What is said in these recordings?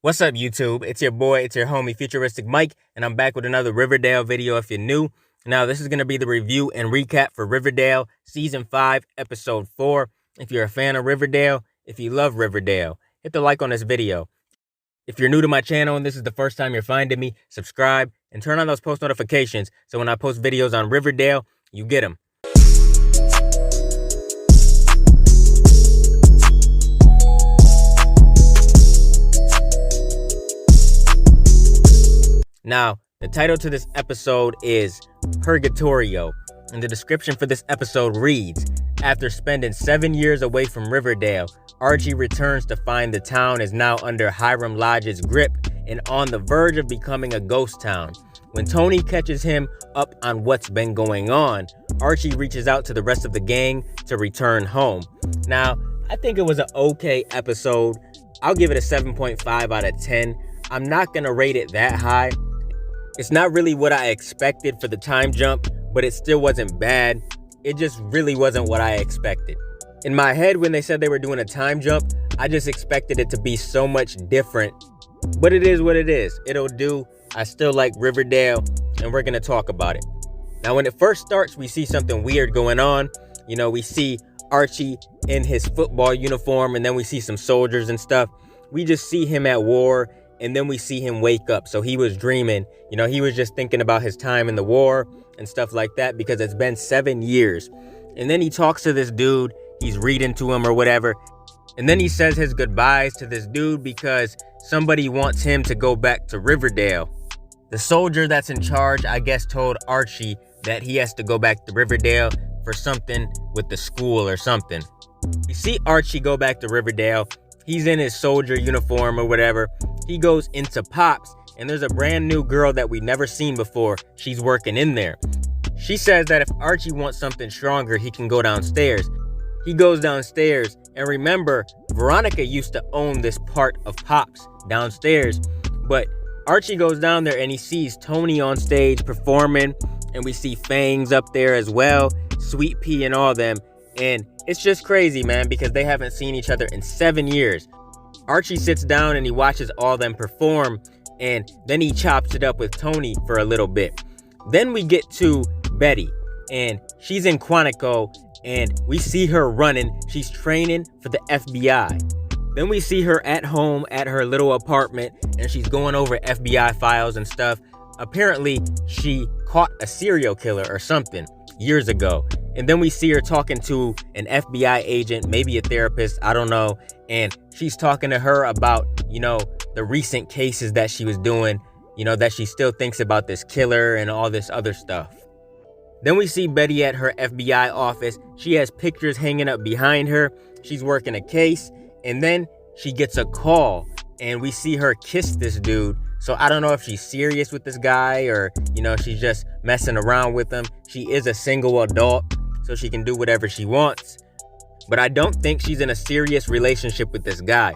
What's up, YouTube? It's your boy, it's your homie, Futuristic Mike, and I'm back with another Riverdale video if you're new. Now, this is going to be the review and recap for Riverdale Season 5, Episode 4. If you're a fan of Riverdale, if you love Riverdale, hit the like on this video. If you're new to my channel and this is the first time you're finding me, subscribe and turn on those post notifications so when I post videos on Riverdale, you get them. Now, the title to this episode is Purgatorio, and the description for this episode reads, after spending 7 years away from Riverdale, Archie returns to find the town is now under Hiram Lodge's grip and on the verge of becoming a ghost town. When Tony catches him up on what's been going on, Archie reaches out to the rest of the gang to return home. Now, I think it was an okay episode. I'll give it a 7.5 out of 10. I'm not going to rate it that high. It's not really what I expected for the time jump, but it still wasn't bad. It just really wasn't what I expected. In my head, when they said they were doing a time jump, I just expected it to be so much different. But it is what it is. It'll do. I still like Riverdale, and we're going to talk about it. Now, when it first starts, we see something weird going on. You know, we see Archie in his football uniform, and then we see some soldiers and stuff. We just see him at war. And then we see him wake up. So he was dreaming. You know, he was just thinking about his time in the war and stuff like that because it's been 7 years. And then he talks to this dude. He's reading to him or whatever. And then he says his goodbyes to this dude because somebody wants him to go back to Riverdale. The soldier that's in charge, I guess, told Archie that he has to go back to Riverdale for something with the school or something. We see Archie go back to Riverdale. He's in his soldier uniform or whatever. He goes into Pops, and there's a brand new girl that we've never seen before. She's working in there. She says that if Archie wants something stronger, he can go downstairs. He goes downstairs, and remember, Veronica used to own this part of Pops downstairs. But Archie goes down there, and he sees Tony on stage performing, and we see Fangs up there as well, Sweet Pea and all them. And it's just crazy, man, because they haven't seen each other in 7 years. Archie sits down and he watches all them perform, and then he chops it up with Tony for a little bit. Then we get to Betty, and she's in Quantico, and we see her running. She's training for the FBI. Then we see her at home at her little apartment, and she's going over FBI files and stuff. Apparently, she caught a serial killer or something years ago. And then we see her talking to an FBI agent, maybe a therapist, I don't know. And she's talking to her about, you know, the recent cases that she was doing, you know, that she still thinks about this killer and all this other stuff. Then we see Betty at her FBI office. She has pictures hanging up behind her. She's working a case. And then she gets a call and we see her kiss this dude. So I don't know if she's serious with this guy or, you know, she's just messing around with him. She is a single adult, so she can do whatever she wants. But I don't think she's in a serious relationship with this guy.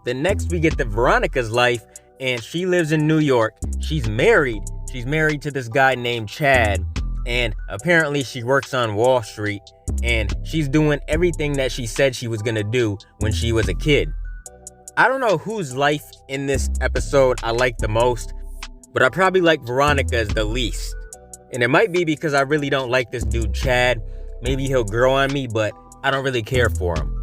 Then next we get to Veronica's life, and she lives in New York. She's married. She's married to this guy named Chad, and apparently she works on Wall Street, and she's doing everything that she said she was gonna do when she was a kid. I don't know whose life in this episode I like the most, but I probably like Veronica's the least. And it might be because I really don't like this dude Chad. Maybe he'll grow on me, but I don't really care for him.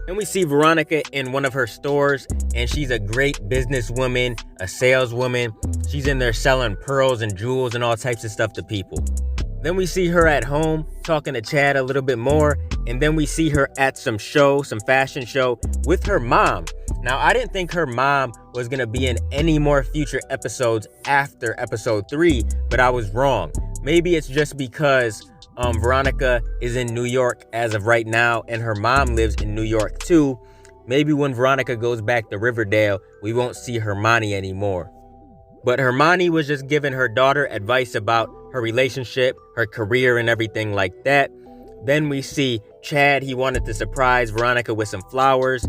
And we see Veronica in one of her stores, and she's a great businesswoman, a saleswoman. She's in there selling pearls and jewels and all types of stuff to people. Then we see her at home talking to Chad a little bit more, and then we see her at some fashion show with her mom. Now, I didn't think her mom was going to be in any more future episodes after episode 3, but I was wrong. Maybe it's just because Veronica is in New York as of right now, and her mom lives in New York too. Maybe when Veronica goes back to Riverdale, we won't see Hermione anymore. But Hermione was just giving her daughter advice about her relationship, her career, and everything like that. Then we see Chad. He wanted to surprise Veronica with some flowers.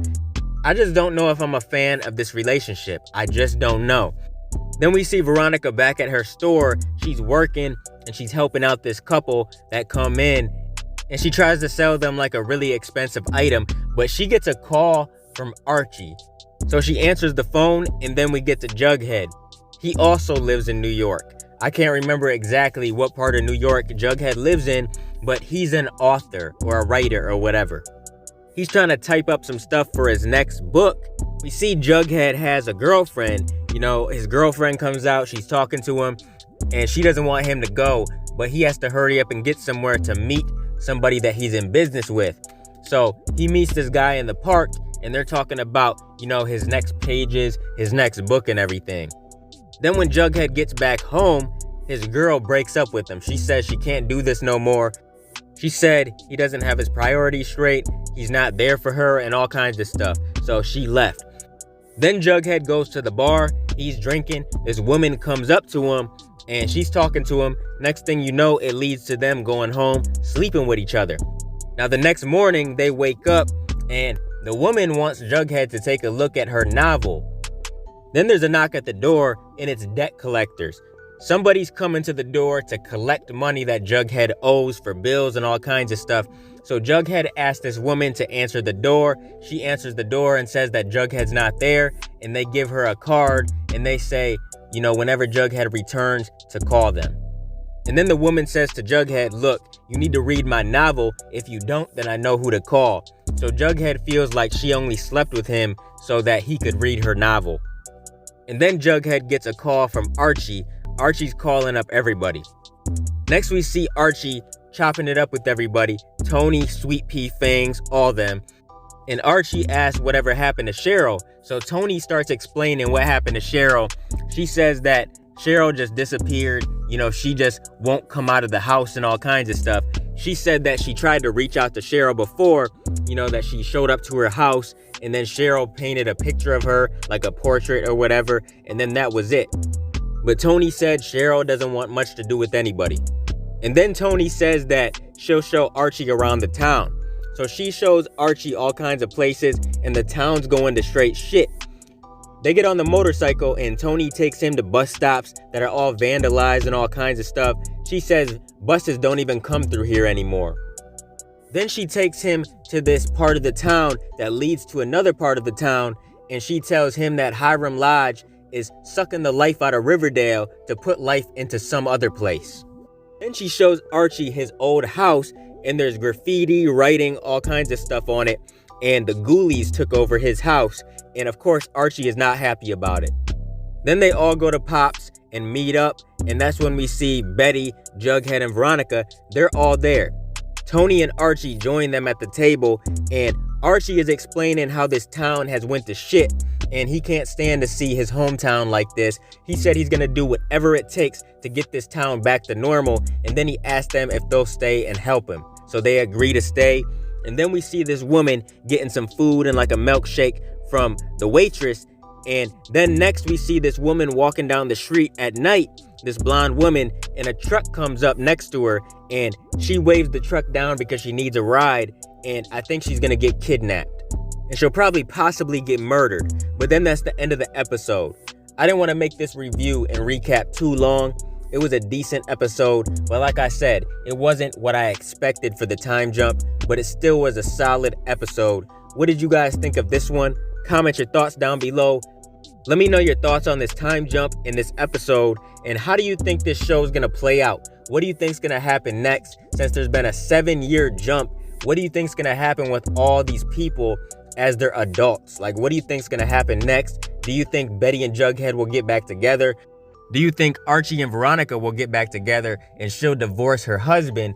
I just don't know if I'm a fan of this relationship. I just don't know. Then we see Veronica back at her store. She's working and she's helping out this couple that come in, and she tries to sell them like a really expensive item, but she gets a call from Archie. So she answers the phone, and then we get to Jughead. He also lives in New York. I can't remember exactly what part of New York Jughead lives in, but he's an author or a writer or whatever. He's trying to type up some stuff for his next book. We see Jughead has a girlfriend. His girlfriend comes out, she's talking to him, and she doesn't want him to go, but he has to hurry up and get somewhere to meet somebody that he's in business with. So he meets this guy in the park, and they're talking about, his next pages, his next book and everything. Then when Jughead gets back home, his girl breaks up with him. She says she can't do this no more. She said he doesn't have his priorities straight, he's not there for her, and all kinds of stuff. So she left. Then Jughead goes to the bar, he's drinking, this woman comes up to him, and she's talking to him. Next thing you know, it leads to them going home, sleeping with each other. Now the next morning, they wake up, and the woman wants Jughead to take a look at her novel. Then there's a knock at the door, and it's debt collectors. Somebody's coming to the door to collect money that Jughead owes for bills and all kinds of stuff. So Jughead asks this woman to answer the door. She answers the door and says that Jughead's not there, and they give her a card, and they say, whenever Jughead returns, to call them. And then the woman says to Jughead, look, you need to read my novel. If you don't, then I know who to call. So Jughead feels like she only slept with him so that he could read her novel. And then Jughead gets a call from Archie. Archie's calling up everybody. Next we see Archie chopping it up with everybody. Tony, Sweet Pea, Fangs, all them. And Archie asks whatever happened to Cheryl. So Tony starts explaining what happened to Cheryl. She says that Cheryl just disappeared. She just won't come out of the house and all kinds of stuff. She said that she tried to reach out to Cheryl before, that she showed up to her house, and then Cheryl painted a picture of her, like a portrait or whatever, and then that was it. But Tony said Cheryl doesn't want much to do with anybody. And then Tony says that she'll show Archie around the town. So she shows Archie all kinds of places, and the town's going to straight shit. They get on the motorcycle, and Tony takes him to bus stops that are all vandalized and all kinds of stuff. She says buses don't even come through here anymore. Then she takes him to this part of the town that leads to another part of the town, and she tells him that Hiram Lodge is sucking the life out of Riverdale to put life into some other place. Then she shows Archie his old house, and there's graffiti, writing, all kinds of stuff on it, and the ghoulies took over his house, and of course Archie is not happy about it. Then they all go to Pop's and meet up, and that's when we see Betty, Jughead, and Veronica. They're all there. Tony and Archie join them at the table, and Archie is explaining how this town has went to shit, and he can't stand to see his hometown like this. He said he's gonna do whatever it takes to get this town back to normal, and then he asked them if they'll stay and help him. So they agree to stay, and then we see this woman getting some food and like a milkshake from the waitress, and then next we see this woman walking down the street at night, this blonde woman, and a truck comes up next to her, and she waves the truck down because she needs a ride, and I think she's gonna get kidnapped. And she'll probably possibly get murdered. But then that's the end of the episode. I didn't want to make this review and recap too long. It was a decent episode, but like I said, it wasn't what I expected for the time jump, but it still was a solid episode. What did you guys think of this one? Comment your thoughts down below. Let me know your thoughts on this time jump in this episode, and how do you think this show is going to play out? What do you think is going to happen next? Since there's been a 7-year jump, what do you think is going to happen with all these people as they're adults? Like, what do you think is going to happen next? Do you think Betty and Jughead will get back together? Do you think Archie and Veronica will get back together and she'll divorce her husband?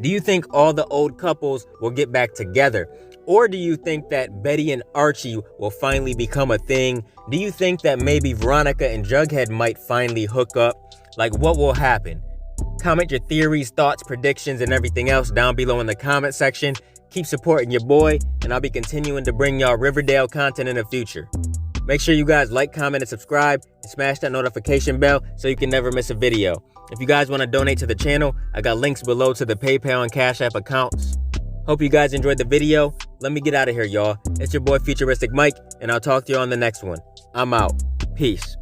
Do you think all the old couples will get back together? Or do you think that Betty and Archie will finally become a thing? Do you think that maybe Veronica and Jughead might finally hook up? Like, what will happen? Comment your theories, thoughts, predictions, and everything else down below in the comment section. Keep supporting your boy, and I'll be continuing to bring y'all Riverdale content in the future. Make sure you guys like, comment, and subscribe, and smash that notification bell so you can never miss a video. If you guys want to donate to the channel, I got links below to the PayPal and Cash App accounts. Hope you guys enjoyed the video. Let me get out of here, y'all. It's your boy Futuristic Mike, and I'll talk to you on the next one. I'm out. Peace.